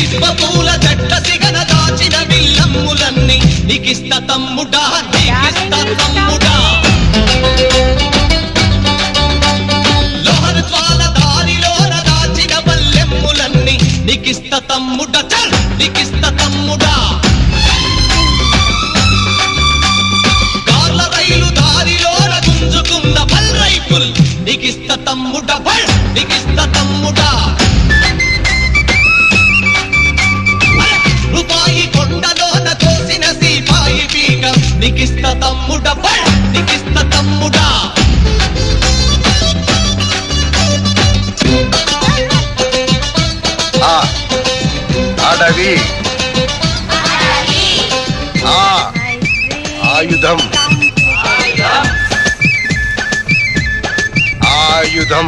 సిబ్బపూల జట్ట సిగన దాచిన విల్లమ్ములన్నీ నీకిస్త తమ్ముడా నీకిస్త తమ్ముడా లోహన జ్వాల దారిలోన దాచిన బల్లెమ్ములన్నీ నీకిస్త తమ్ముడా చల్ నీకిస్త తమ్ముడా కార్ల రైలు దారిలోన గుంజుకున్న బల్ రైఫుల్ నీకిస్త తమ్ముడా బల్ నీకిస్త తమ్ముడా రూపాయి కొండలోన కోసిన సీపాయి పీక నీకిస్త తమ్ముడా బల్ నీకిస్త తమ్ముడా అడవి ఆయుధం ఆయుధం